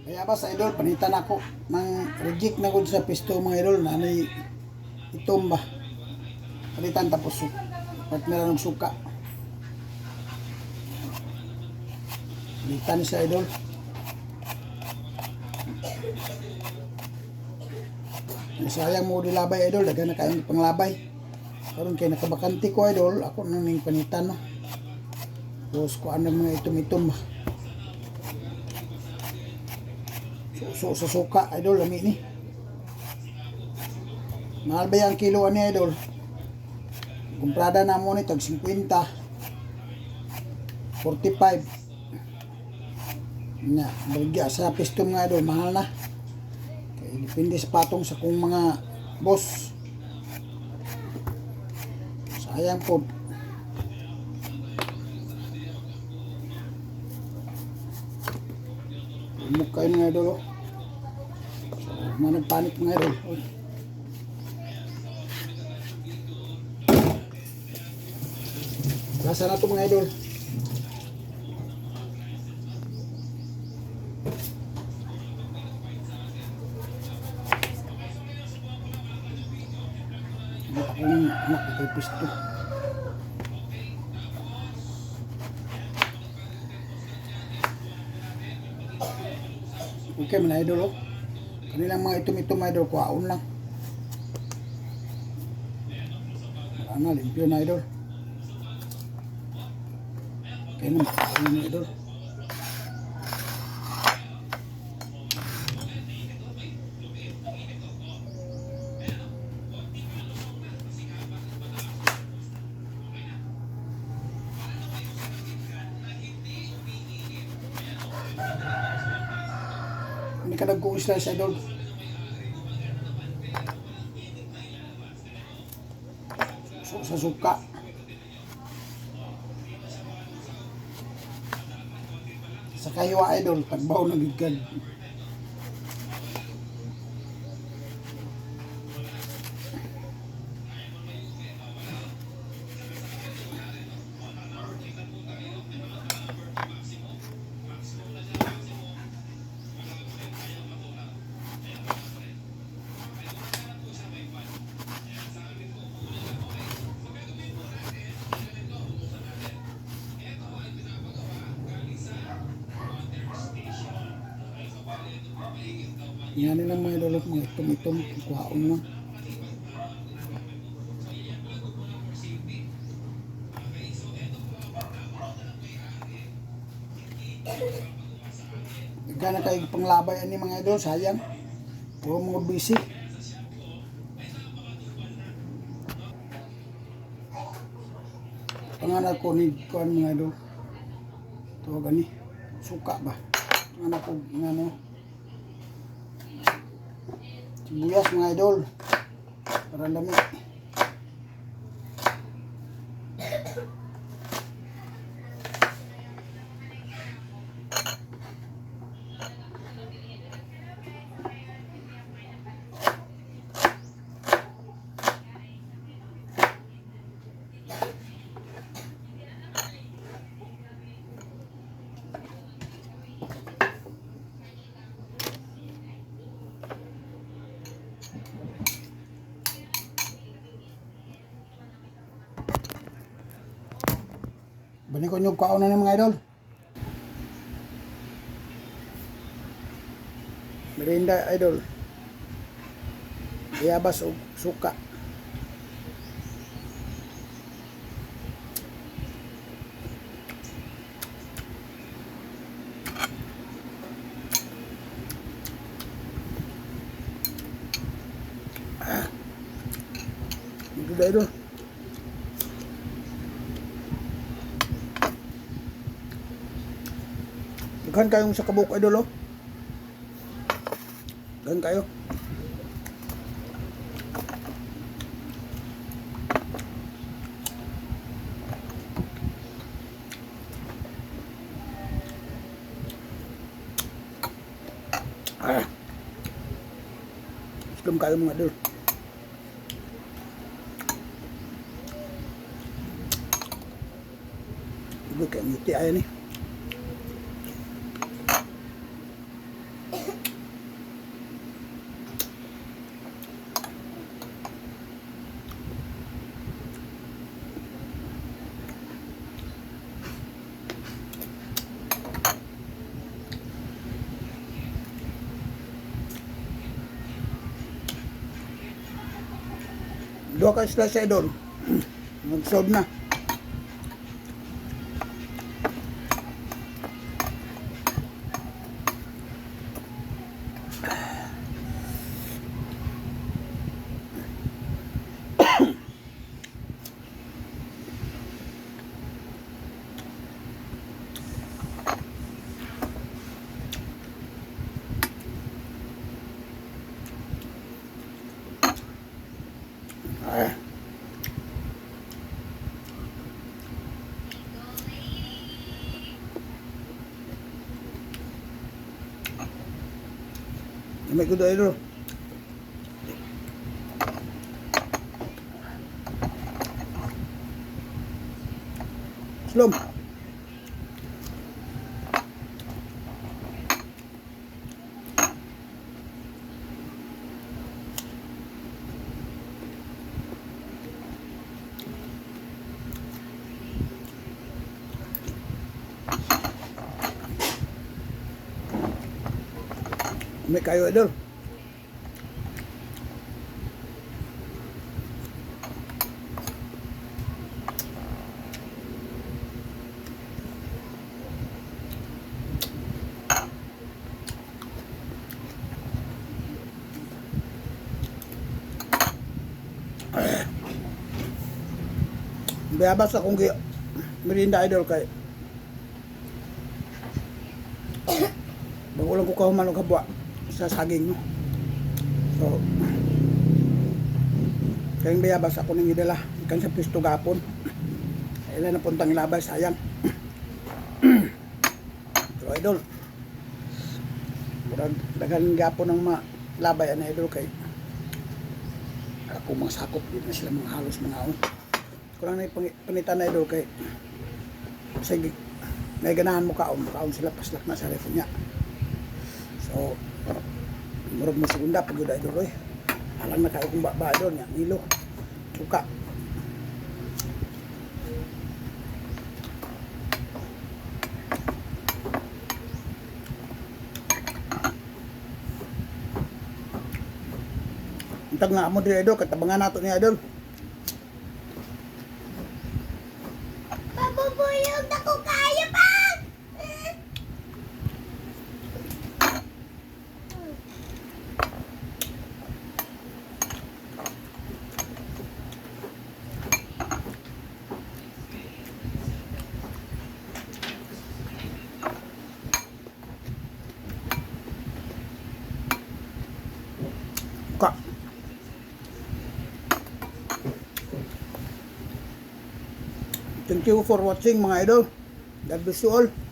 Kaya ba sa idol, panitan ako ng reject na gud sa pisto mga idol na may itom ba. Panitan tapos partner ng suka. Panitan siya idol. Sayang mo dilabay idol, dagan na kayong panglabay. Karon kay nakabakanti ko idol, ako nang ning panitan no. Tapos ko ano mga itom-itom ba. So sa suka idol lami ni. Mahal ba yung kilo ani idol? Kumprada na mo ni tag 50. 45. Nya, bagya sa pistom nga idol, mahal na. Kaya depende sa patong sa kung mga boss. Sayang po. Umuk kayo mga idol oh. So, managpanik mga idol. Uy. Nasa na ito mga idol. Akong anak ito pisto. Okay mga idol oh. Kanilang mga itom-itom mga idol, kuhaon lang. Wala na, limpyo na idol. Okay na, kuhaon mga idol. Hindi ka nagkuusla sa idol. So, sa suka. Sa kaywa idol, tagbaw na gigad. Yan nilang mga idol, mga itom-itom, kuhaon lang. Gana kayo panglabay ani mga idol, sayang. Puro mga busy. Panganak ko ni kuan mga idol. Ito gani, suka ba? Panganak ko nga no. Sibuyas mga idol. Para lami. Bani ko nyug kaon na ni mga idol. Merinda idol. Iyabas o suka. Ito idol. Daghan kayong sa kabuk idol oh. Daghan kayo. Islam kayo mga idol. Ibu kayak ngiti aja nih. Dua ka slice idol. Mag-solve na. Ah. May kudo idol. Slom. May kayo idol. Bayabas akong merinda idol kay bago lang ko kahuman og kabwa sa saging no. So kayong bayabas ako nang idala ikan sa pisto gapon. Ilan na puntang ilabay sayang. So idol, murag dagan gapon ng malabay ana idol kay ako mga sakop din na sila mga halos mga aon. Kurang na panitan na idol kay sige may ganahan mo kaon sila paslak na sa refo niya. So murag mo segunda pag yun idol oy alang na kayo kung ba idol niya nilo suka. Intag nga mo diri idol katabangan nato ni idol. Mabubuyog na ko kaya pa! Ka. Thank you for watching mga idol. God bless you all.